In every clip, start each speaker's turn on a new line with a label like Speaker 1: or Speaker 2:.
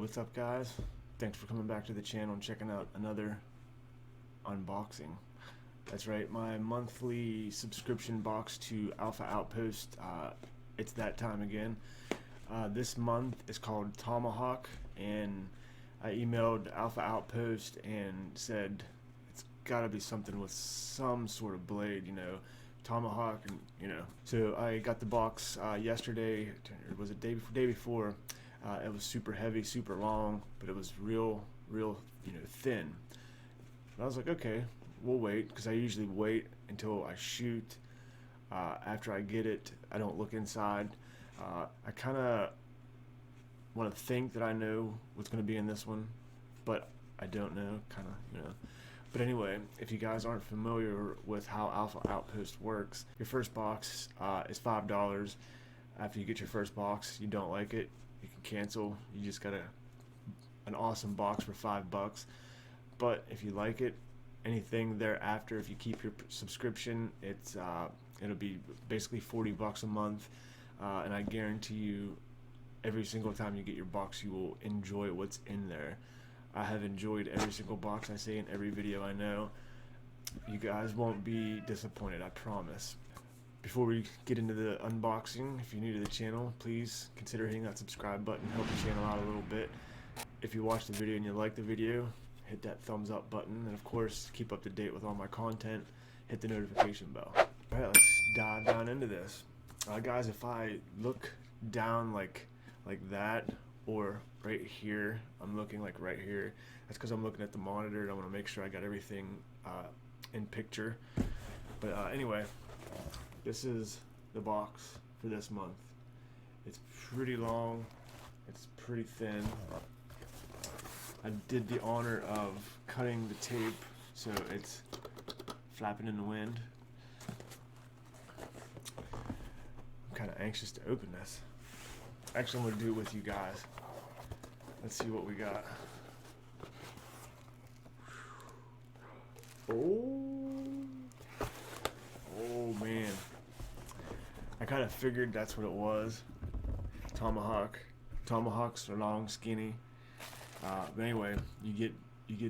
Speaker 1: what's up guys? Thanks for coming back to the channel and checking out another unboxing. That's right, my monthly subscription box to Alpha Outpost, it's that time again. This month is called Tomahawk, and I emailed Alpha Outpost and said it's gotta be something with some sort of blade, you know, Tomahawk, and you know. So I got the box yesterday, or was it day before. It was super heavy, super long, but it was real, you know, thin. And I was like, okay, we'll wait, because I usually wait until I shoot. After I get it, I don't look inside. I kind of want to think that I know what's going to be in this one, but I don't know, kind of, you know. But anyway, if you guys aren't familiar with how Alpha Outpost works, your first box is $5. After you get your first box, you don't like it, you can cancel. You just got an awesome box for $5. But if you like it, anything thereafter, if you keep your subscription, it'll be basically $40 a month, and I guarantee you, every single time you get your box, you will enjoy what's in there. I have enjoyed every single box I say in every video. I know you guys won't be disappointed, I promise. Before we get into the unboxing, if you're new to the channel, please consider hitting that subscribe button, help the channel out a little bit. If you watch the video and you like the video, hit that thumbs up button, and of course keep up to date with all my content. Hit the notification bell. Alright, let's dive down into this. Guys, if I look down like that, or right here, I'm looking like right here, that's because I'm looking at the monitor and I want to make sure I got everything in picture. But anyway, this is the box for this month. It's pretty long, it's pretty thin. I did the honor of cutting the tape so it's flapping in the wind. I'm kind of anxious to open this. Actually, I'm going to do it with you guys. Let's see what we got. Oh man. I kind of figured that's what it was. Tomahawk. Tomahawks are long, skinny. But anyway, you get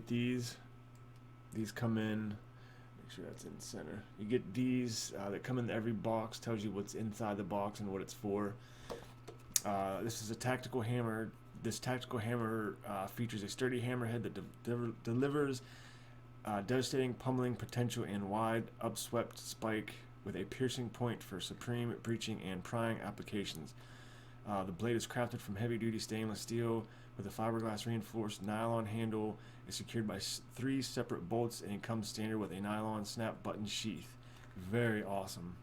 Speaker 1: these. These come in. Make sure that's in the center. You get these that come in every box. Tells you what's inside the box and what it's for. This is a tactical hammer. This tactical hammer features a sturdy hammerhead that delivers devastating pummeling potential and wide upswept spike with a piercing point for supreme breaching and prying applications. The blade is crafted from heavy-duty stainless steel with a fiberglass reinforced nylon handle. Is secured by 3 separate bolts, and it comes standard with a nylon snap button sheath. Very awesome.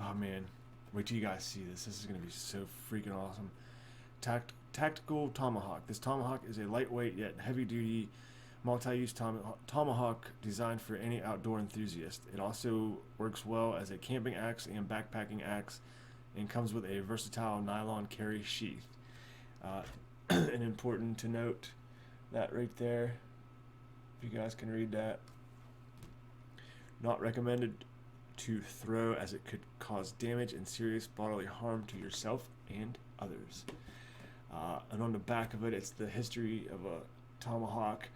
Speaker 1: Oh man, wait till you guys see this. This is going to be so freaking awesome. Tactical Tomahawk. This Tomahawk is a lightweight yet heavy-duty multi-use tomahawk designed for any outdoor enthusiast. It also works well as a camping axe and backpacking axe, and comes with a versatile nylon carry sheath. And important to note that right there, if you guys can read that, not recommended to throw as it could cause damage and serious bodily harm to yourself and others. And on the back of it, it's the history of a tomahawk.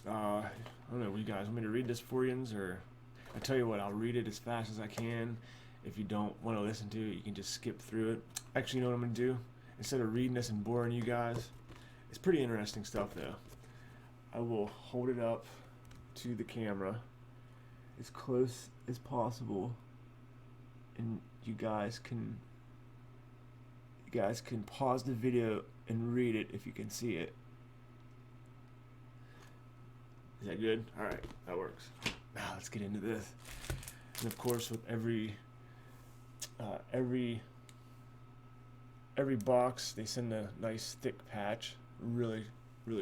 Speaker 1: I don't know, you guys want me to read this for you, or I tell you what, I'll read it as fast as I can. If you don't want to listen to it, you can just skip through it. Actually, you know what I'm going to do? Instead of reading this and boring you guys, it's pretty interesting stuff though. I will hold it up to the camera as close as possible, and you guys can pause the video and read it if you can see it. Is that good? Alright, that works. Now let's get into this. And of course, with every box, they send a nice thick patch. Really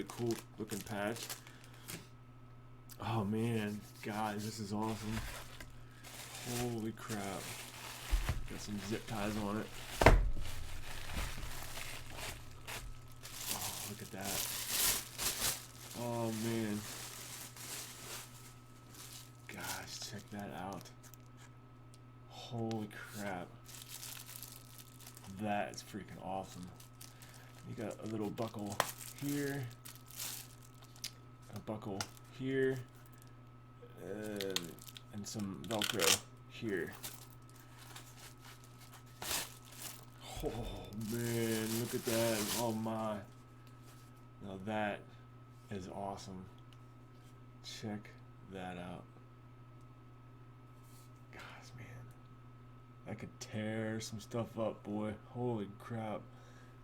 Speaker 1: cool looking patch. Oh man, guys, this is awesome. Holy crap. Got some zip ties on it. Oh, look at that. Oh man. Guys, check that out. Holy crap. That is freaking awesome. You got a little buckle here, a buckle here, and some Velcro here. Oh man, look at that. Oh my. Now that is awesome. Check that out. Gosh, man. I could tear some stuff up, boy. Holy crap.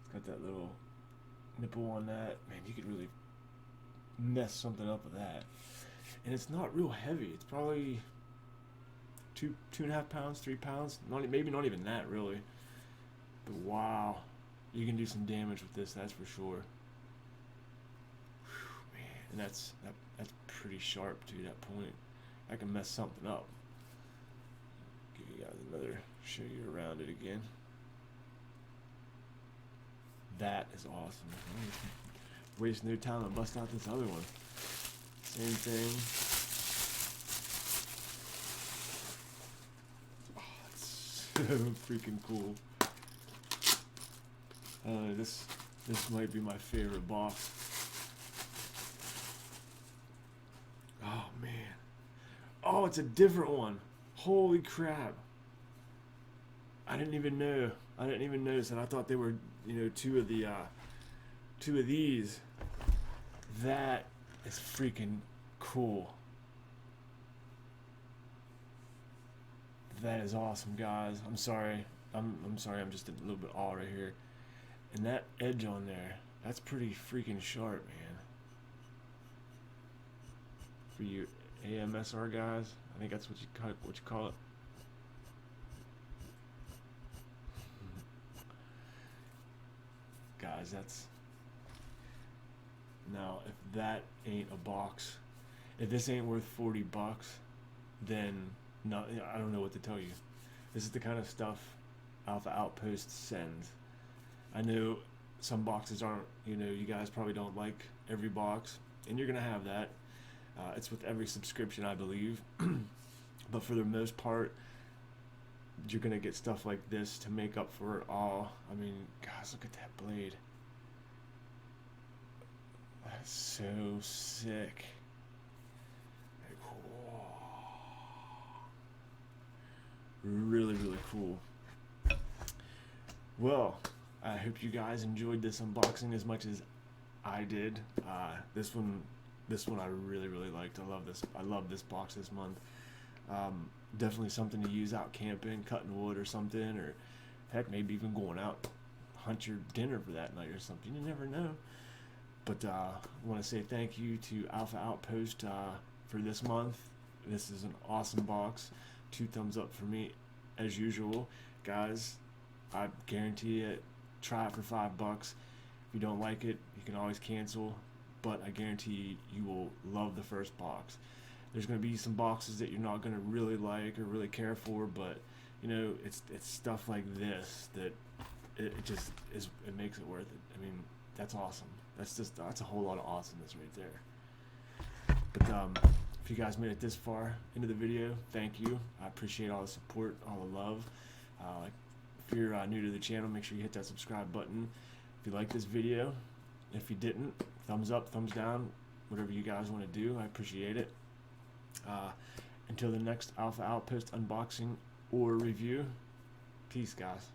Speaker 1: It's got that little nipple on that. Man, you could really mess something up with that. And it's not real heavy. It's probably 2.5 pounds, 3 pounds. Maybe not even that, really. But wow, you can do some damage with this, that's for sure. Whew, man, and that's pretty sharp to that point. I can mess something up. Give you guys another, show you around it again. That is awesome. Waste no time to bust out this other one. Same thing. Oh, it's so freaking cool. This might be my favorite box. Oh man. Oh, it's a different one. Holy crap. I didn't even know. I didn't even notice that. I thought they were, you know, two of these. That is freaking cool. That is awesome, guys. I'm sorry. I'm sorry. I'm just a little bit all right here. And that edge on there, that's pretty freaking sharp, man. For you AMSR guys, I think that's what you call it. Guys, that's... Now, if that ain't a box, if this ain't worth 40 bucks, then no, I don't know what to tell you. This is the kind of stuff Alpha Outpost sends. I know some boxes aren't, you know, you guys probably don't like every box, and you're going to have that. It's with every subscription, I believe. But for the most part, you're going to get stuff like this to make up for it all. I mean, guys, look at that blade. That's so sick. Like, whoa. Really, really cool. Well, I hope you guys enjoyed this unboxing as much as I did. This one I really, really liked. I love this box this month. Definitely something to use out camping, cutting wood or something, or heck, maybe even going out, hunt your dinner for that night or something. You never know. But I want to say thank you to Alpha Outpost for this month. This is an awesome box. 2 thumbs up for me as usual. Guys, I guarantee it. Try it for $5. If you don't like it, you can always cancel, but I guarantee you will love the first box. There's going to be some boxes that you're not going to really like or really care for, but you know, it's stuff like this that it just is, it makes it worth it. I mean, that's awesome. That's a whole lot of awesomeness right there. But if you guys made it this far into the video, thank you. I appreciate all the support, all the love. If you're new to the channel, make sure you hit that subscribe button. If you like this video, if you didn't, thumbs up, thumbs down, whatever you guys want to do, I appreciate it. Until the next Alpha Outpost unboxing or review, peace, guys.